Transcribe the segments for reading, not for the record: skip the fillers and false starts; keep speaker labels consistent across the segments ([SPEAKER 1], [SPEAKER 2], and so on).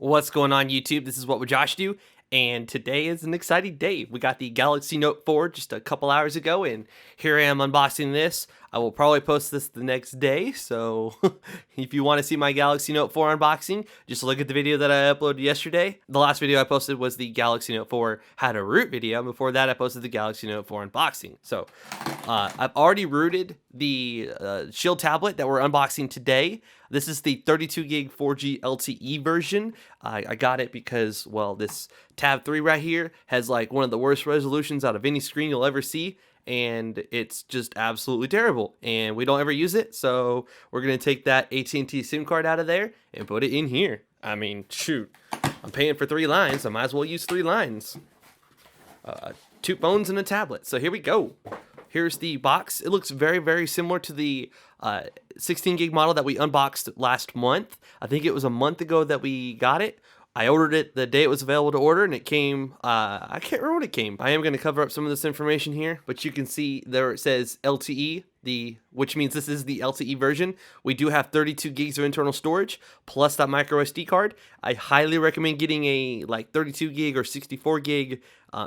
[SPEAKER 1] What's going on, YouTube? This is wwjoshdew, and today is an exciting day. We got the Galaxy Note 4 just a couple hours ago, and here I am unboxing this. I will probably post this the next day, so if you want to see my Galaxy Note 4 unboxing, just look at the video that I uploaded yesterday. The last video I posted was the Galaxy Note 4 how to root video. Before that, I posted the Galaxy Note 4 unboxing. So I've already rooted the Shield tablet that we're unboxing today. This is the 32 gig 4G LTE version. I got it because, well, this Tab 3 right here has like one of the worst resolutions out of any screen you'll ever see, and it's just absolutely terrible, and we don't ever use it, so we're gonna take that AT&T SIM card out of there and put it in here. I mean, shoot, I'm paying for 3 lines, I might as well use 3 lines. 2 phones and a tablet. So here we go. Here's the box. It looks very, very similar to the 16 gig model that we unboxed last month. I think it was a month ago that we got it. I ordered it the day it was available to order, and it came, I can't remember what it came. I am going to cover up some of this information here, but you can see there it says LTE, which means this is the LTE version. We do have 32 gigs of internal storage, plus that micro SD card. I highly recommend getting a like 32 gig or 64 gig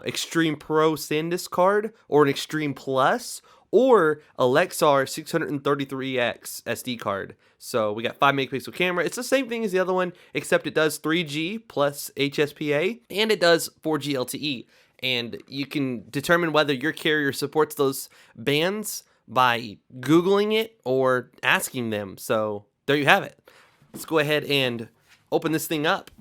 [SPEAKER 1] Extreme Pro SanDisk card, or an Extreme Plus, or a Lexar 633X SD card. So we got 5 megapixel camera. It's the same thing as the other one, except it does 3G plus HSPA, and it does 4G LTE. And you can determine whether your carrier supports those bands by Googling it or asking them. So there you have it. Let's go ahead and open this thing up.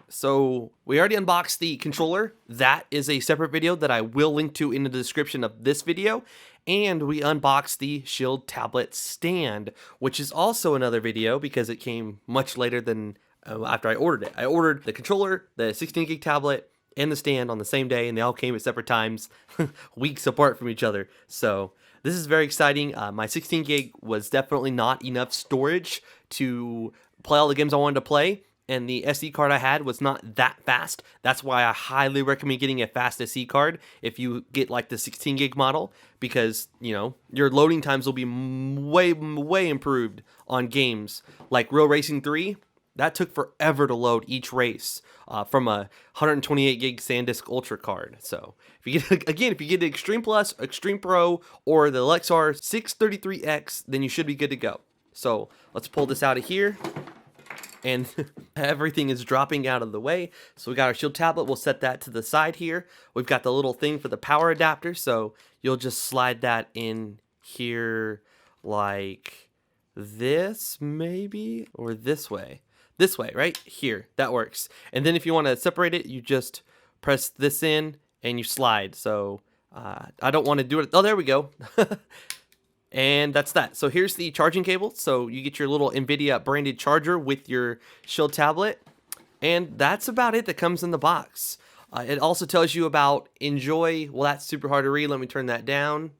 [SPEAKER 1] So we already unboxed the controller. That is a separate video that I will link to in the description of this video. And we unboxed the Shield tablet stand, which is also another video because it came much later than after I ordered it. I ordered the controller, the 16 gig tablet, and the stand on the same day, and they all came at separate times, weeks apart from each other. So this is very exciting. My 16 gig was definitely not enough storage to play all the games I wanted to play, and the SD card I had was not that fast. That's why I highly recommend getting a fast SD card if you get like the 16 gig model, because, you know, your loading times will be way improved on games like Real Racing 3. That took forever to load each race from a 128 gig SanDisk Ultra card. So if you get, again, if you get the Extreme Plus, Extreme Pro, or the Lexar 633X, then you should be good to go. So let's pull this out of here. And everything is dropping out of the way. So we got our Shield tablet. We'll set that to the side here. We've got the little thing for the power adapter. So you'll just slide that in here like this, maybe, or this way. This way, right here. That works. And then if you want to separate it, you just press this in and you slide. So I don't want to do it. Oh, there we go. And that's that. So here's the charging cable. So you get your little NVIDIA branded charger with your Shield tablet. And that's about it that comes in the box. It also tells you about enjoy. Well, that's super hard to read. Let me turn that down.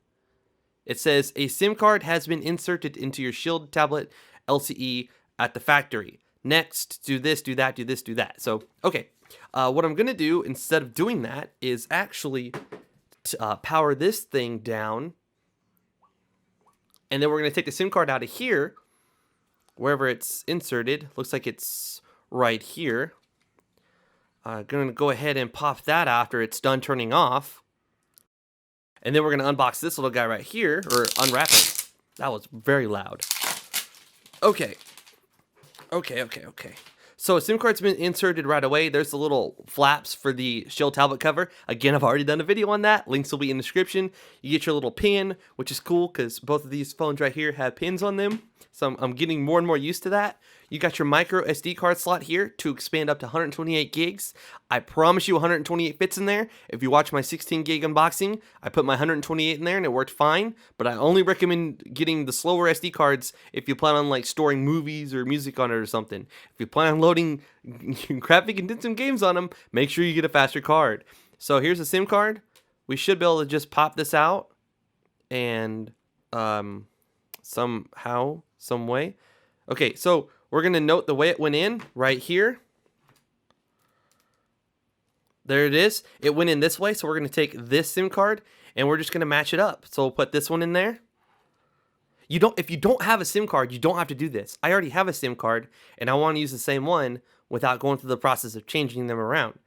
[SPEAKER 1] It says a SIM card has been inserted into your Shield tablet LTE at the factory. Next, do this, do that, do this, do that. So, okay. What I'm going to do instead of doing that is actually power this thing down. And then we're going to take the SIM card out of here, wherever it's inserted. Looks like it's right here. Going to go ahead and pop that after it's done turning off. And then we're going to unbox this little guy right here, or unwrap it. That was very loud. Okay. So a SIM card's been inserted right away. There's the little flaps for the Shield tablet cover. Again, I've already done a video on that. Links will be in the description. You get your little pin, which is cool because both of these phones right here have pins on them. So I'm getting more and more used to that. You got your micro SD card slot here to expand up to 128 gigs. I promise you 128 fits in there. If you watch my 16 gig unboxing, I put my 128 in there and it worked fine. But I only recommend getting the slower SD cards if you plan on like storing movies or music on it or something. If you plan on loading graphic intensive games on them, make sure you get a faster card. So here's a SIM card. We should be able to just pop this out and somehow, some way. Okay, so we're going to note the way it went in right here. There it is. It went in this way, so we're going to take this SIM card and we're just going to match it up. So we'll put this one in there. If you don't have a SIM card, you don't have to do this. I already have a SIM card and I want to use the same one without going through the process of changing them around.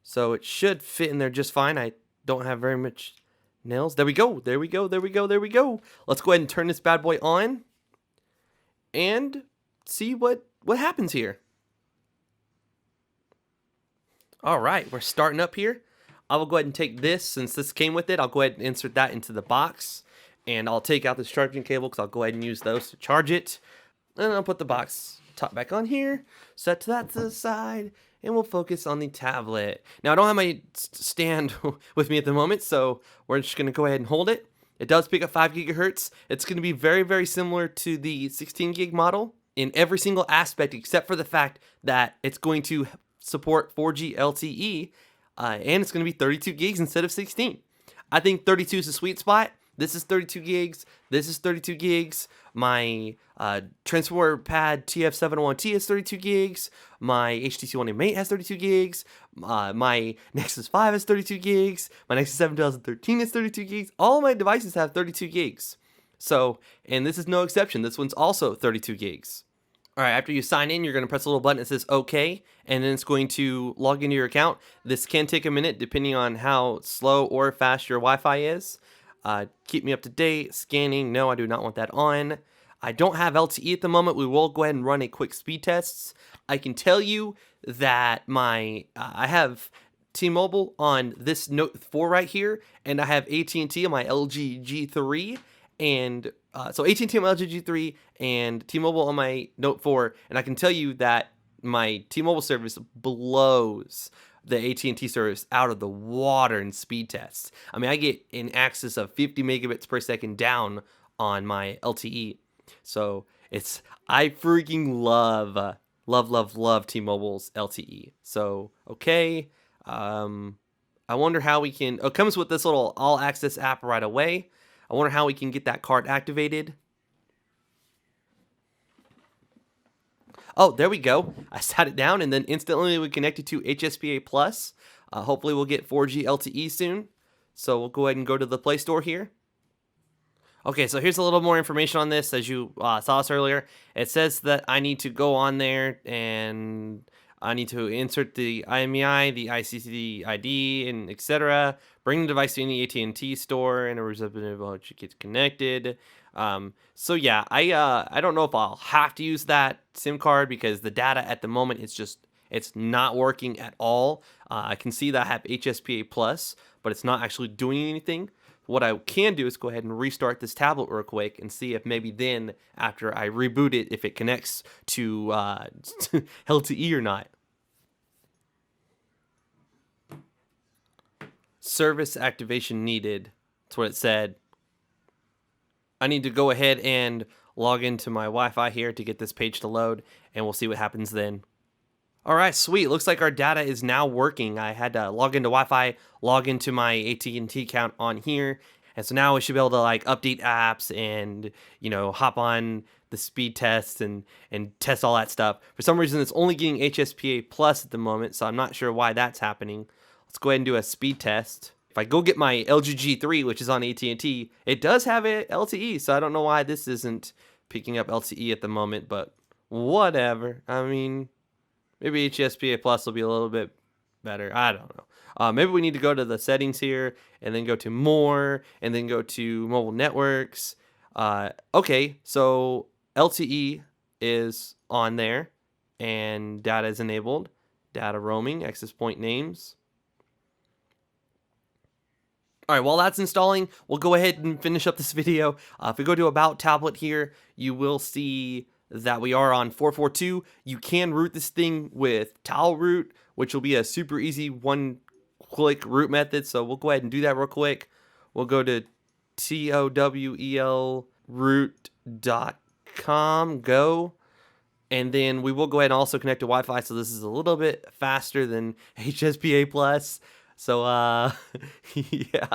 [SPEAKER 1] So it should fit in there just fine. I don't have very much nails. There we go. There we go. There we go. There we go. Let's go ahead and turn this bad boy on and see what happens here. All right, we're starting up here. I will go ahead and take this, since this came with it, I'll go ahead and insert that into the box. And I'll take out this charging cable because I'll go ahead and use those to charge it. And I'll put the box top back on here, set that to the side, and we'll focus on the tablet. Now, I don't have my stand with me at the moment, so we're just going to go ahead and hold it. It does pick up 5 gigahertz. It's going to be very, very similar to the 16 gig model in every single aspect, except for the fact that it's going to support 4G LTE, and it's going to be 32 gigs instead of 16. I think 32 is a sweet spot. This is 32 gigs. This is 32 gigs. My transport pad TF701T has 32 gigs. My HTC One M8 has 32 gigs. My Nexus 5 has 32 gigs. My Nexus 7 2013 has 32 gigs. All of my devices have 32 gigs. So, and this is no exception. This one's also 32 gigs. All right, after you sign in, you're going to press a little button that says OK, and then it's going to log into your account. This can take a minute depending on how slow or fast your Wi-Fi is. Keep me up to date. Scanning. No, I do not want that on. I don't have LTE at the moment. We will go ahead and run a quick speed test. I can tell you that I have T-Mobile on this Note 4 right here, and I have AT&T on my LG G3, and so AT&T on my LG G3 and T-Mobile on my Note 4, and I can tell you that my T-Mobile service blows the AT&T service out of the water in speed tests. I mean, I get in excess of 50 megabits per second down on my LTE. So I freaking love T-Mobile's LTE. So, okay. I wonder how we can, it comes with this little all access app right away. I wonder how we can get that card activated. Oh, there we go. I sat it down and then instantly we connected to HSPA Plus. Hopefully we'll get 4G LTE soon. So we'll go ahead and go to the Play Store here. Okay, so here's a little more information on this. As you saw us earlier, it says that I need to go on there and I need to insert the IMEI, the ICC ID, and etc. Bring the device to any AT&T store and a representative will get connected. So yeah, I don't know if I'll have to use that SIM card because the data at the moment it's not working at all. I can see that I have HSPA Plus, but it's not actually doing anything. What I can do is go ahead and restart this tablet real quick and see if maybe then, after I reboot it, if it connects to LTE or not. Service activation needed. That's what it said. I need to go ahead and log into my Wi-Fi here to get this page to load, and we'll see what happens then. All right, sweet. Looks like our data is now working. I had to log into Wi-Fi, log into my AT&T account on here, and so now we should be able to like update apps and hop on the speed tests and test all that stuff. For some reason, it's only getting HSPA Plus at the moment, so I'm not sure why that's happening. Let's go ahead and do a speed test. If I go get my LG G3, which is on AT&T, it does have a LTE, so I don't know why this isn't picking up LTE at the moment, but whatever. I mean, maybe HSPA Plus will be a little bit better. I don't know. Maybe we need to go to the settings here and then go to more and then go to mobile networks. Okay, so LTE is on there and data is enabled. Data roaming, access point names. All right, while that's installing, we'll go ahead and finish up this video. If we go to About Tablet here, you will see that we are on 442. You can root this thing with towel root, which will be a super easy one-click root method. So we'll go ahead and do that real quick. We'll go to towelroot.com, go. And then we will go ahead and also connect to Wi-Fi. So this is a little bit faster than HSPA Plus. So, yeah.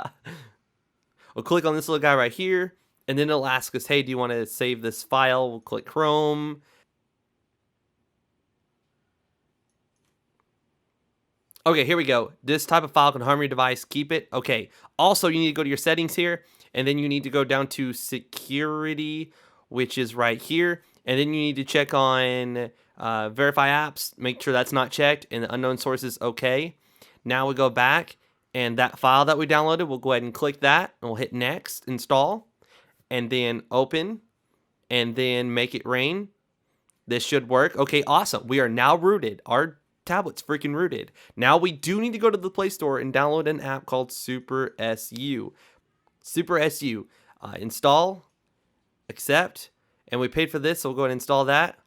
[SPEAKER 1] We'll click on this little guy right here. And then it'll ask us, hey, do you want to save this file? We'll click Chrome. Okay, here we go. This type of file can harm your device. Keep it. Okay. Also, you need to go to your settings here. And then you need to go down to security which is right here. And then you need to check on verify apps, make sure that's not checked, and the unknown sources okay. Now we go back, and that file that we downloaded, we'll go ahead and click that, and we'll hit next, install, and then open, and then make it rain. This should work. Okay, awesome. We are now rooted. Our tablet's freaking rooted. Now we do need to go to the Play Store and download an app called Super SU. Super SU. Install, accept, and we paid for this, so we'll go ahead and install that.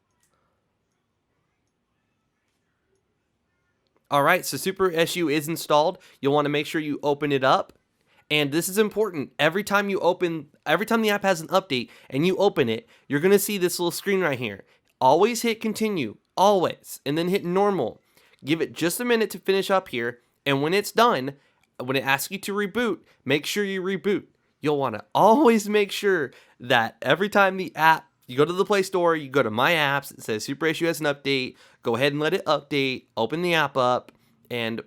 [SPEAKER 1] All right, so Super SU is installed. You'll want to make sure you open it up. And this is important. Every time the app has an update and you open it, you're going to see this little screen right here. Always hit continue, always, and then hit normal. Give it just a minute to finish up here, and when it's done, when it asks you to reboot, make sure you reboot. You'll want to always make sure that every time the app, you go to the Play Store, you go to My Apps, it says Super SU has an update, go ahead and let it update, open the app up. And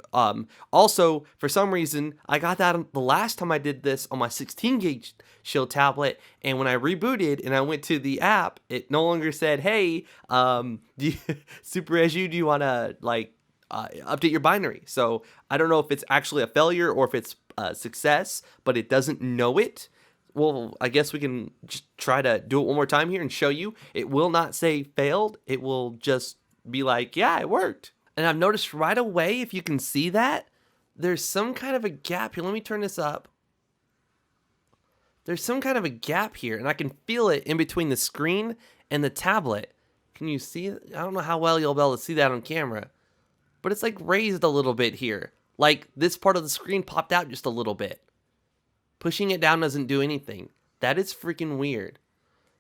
[SPEAKER 1] also, for some reason, I got that the last time I did this on my 16-gauge Shield tablet, and when I rebooted and I went to the app, it no longer said, hey, Super SU, do you want to, like, update your binary? So I don't know if it's actually a failure or if it's a success, but it doesn't know it. Well, I guess we can just try to do it one more time here and show you. It will not say failed. It will just be like, yeah, it worked. And I've noticed right away, if you can see that, there's some kind of a gap here. Let me turn this up. There's some kind of a gap here, and I can feel it in between the screen and the tablet. Can you see it? I don't know how well you'll be able to see that on camera, but it's like raised a little bit here. Like this part of the screen popped out just a little bit. Pushing it down doesn't do anything. That is freaking weird.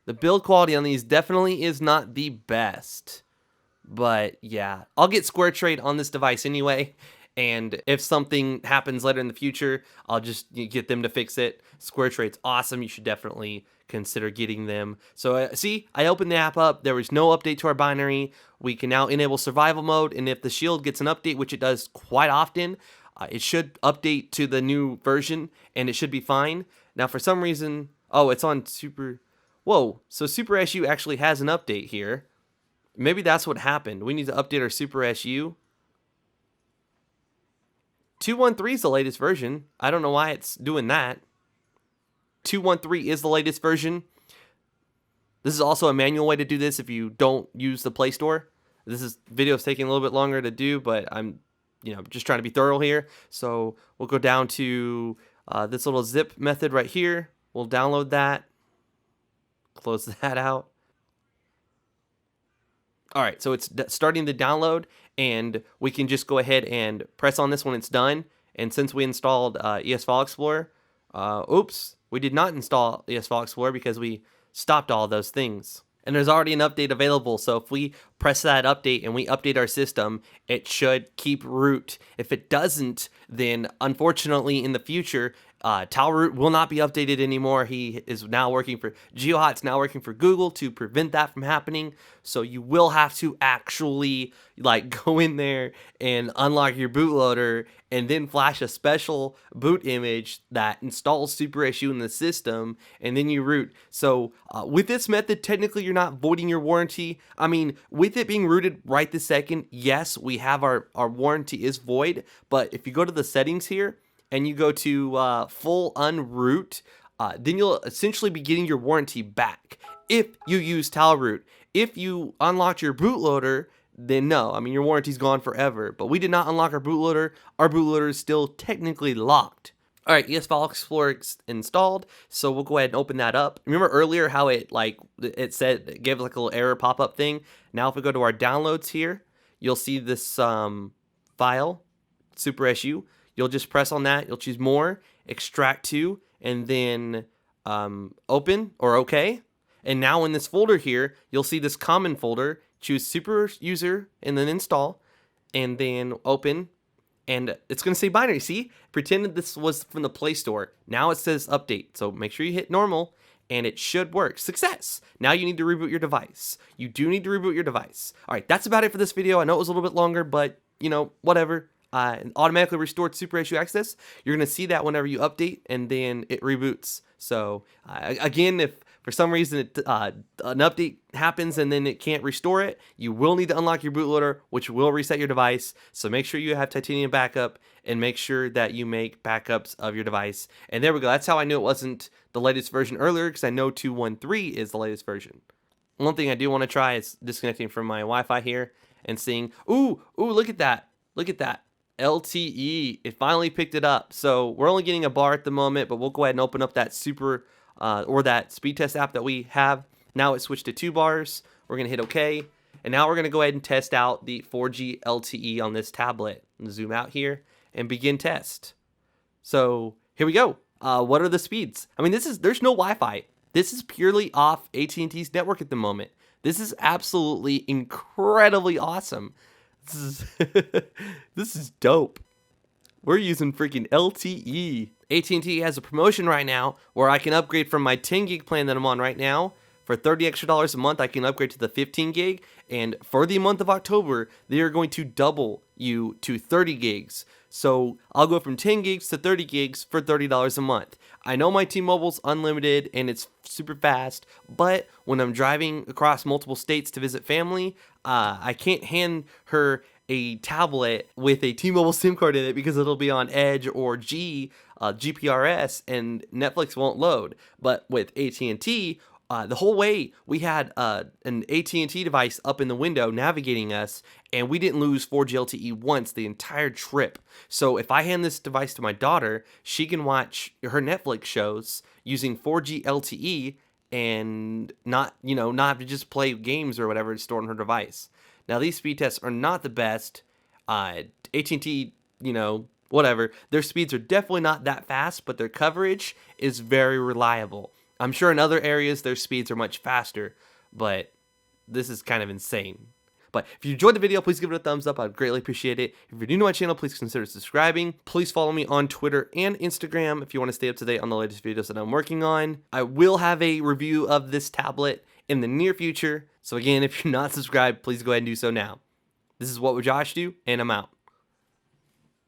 [SPEAKER 1] The build quality on these definitely is not the best. But yeah, I'll get SquareTrade on this device anyway, and if something happens later in the future, I'll just get them to fix it. SquareTrade's awesome. You should definitely consider getting them. So see, I opened the app up. There was no update to our binary. We can now enable survival mode, and if the Shield gets an update, which it does quite often, it should update to the new version, and it should be fine. Now, for some reason, oh, it's on Super... Whoa, so Super SU actually has an update here. Maybe that's what happened. We need to update our Super SU. 2.13 is the latest version. I don't know why it's doing that. 2.13 is the latest version. This is also a manual way to do this if you don't use the Play Store. This video is taking a little bit longer to do, but I'm just trying to be thorough here. So we'll go down to this little zip method right here. We'll download that. Close that out. All right, so it's starting to download, and we can just go ahead and press on this when it's done. And since we installed ES File Explorer, oops, we did not install ES File Explorer because we stopped all those things. And there's already an update available, so if we press that update and we update our system, it should keep root. If it doesn't, then unfortunately in the future, Talroot will not be updated anymore. He is now working for GeoHot's now working for Google to prevent that from happening. So you will have to actually go in there and unlock your bootloader and then flash a special boot image that installs Super SU in the system, and then you root. So with this method, technically you're not voiding your warranty. I mean, with it being rooted right this second, yes, we have our warranty is void. But if you go to the settings here, and you go to full unroot, then you'll essentially be getting your warranty back if you use Talroot. If you unlocked your bootloader, then no. I mean, your warranty's gone forever. But we did not unlock our bootloader. Our bootloader is still technically locked. All right, ES File Explorer installed, so we'll go ahead and open that up. Remember earlier how it it gave like a little error pop-up thing? Now if we go to our downloads here, you'll see this file, Super SU. You'll just press on that. You'll choose More, Extract To, and then Open or OK. And now in this folder here, you'll see this Common folder. Choose Super User and then Install, and then Open. And it's going to say binary. See? Pretend this was from the Play Store. Now it says Update. So make sure you hit Normal, and it should work. Success! Now you need to reboot your device. You do need to reboot your device. All right, that's about it for this video. I know it was a little bit longer, but, whatever. Automatically restored Super SU access. You're going to see that whenever you update, and then it reboots. So again, if for some reason an update happens and then it can't restore it, you will need to unlock your bootloader, which will reset your device. So make sure you have titanium backup and make sure that you make backups of your device. And there we go. That's how I knew it wasn't the latest version earlier, because I know 2.1.3 is the latest version. One thing I do want to try is disconnecting from my Wi-Fi here and seeing, ooh, look at that. Look at that. LTE. It finally picked it up. So we're only getting a bar at the moment, but we'll go ahead and open up that or that speed test app that we have. Now it switched to 2 bars. We're going to hit OK. And now we're going to go ahead and test out the 4G LTE on this tablet. Zoom out here and begin test. So here we go. What are the speeds? I mean, there's no Wi-Fi. This is purely off AT&T's network at the moment. This is absolutely incredibly awesome. This is dope. We're using freaking LTE. AT&T has a promotion right now where I can upgrade from my 10 gig plan that I'm on right now. For $30 extra a month, I can upgrade to the 15 gig. And for the month of October, they are going to double you to 30 gigs. So I'll go from 10 gigs to 30 gigs for $30 a month. I know my T-Mobile's unlimited and it's super fast, but when I'm driving across multiple states to visit family, I can't hand her a tablet with a T-Mobile SIM card in it because it'll be on Edge or GPRS and Netflix won't load. But with AT&T, the whole way we had an AT&T device up in the window navigating us, and we didn't lose 4G LTE once the entire trip. So if I hand this device to my daughter, she can watch her Netflix shows using 4G LTE and not have to just play games or whatever stored on her device. Now these speed tests are not the best. AT&T, whatever, their speeds are definitely not that fast, but their coverage is very reliable. I'm sure in other areas their speeds are much faster, but this is kind of insane. But if you enjoyed the video, please give it a thumbs up. I'd greatly appreciate it. If you're new to my channel, please consider subscribing. Please follow me on Twitter and Instagram if you want to stay up to date on the latest videos that I'm working on. I will have a review of this tablet in the near future. So again, if you're not subscribed, please go ahead and do so now. This is What Would Josh Do, and I'm out.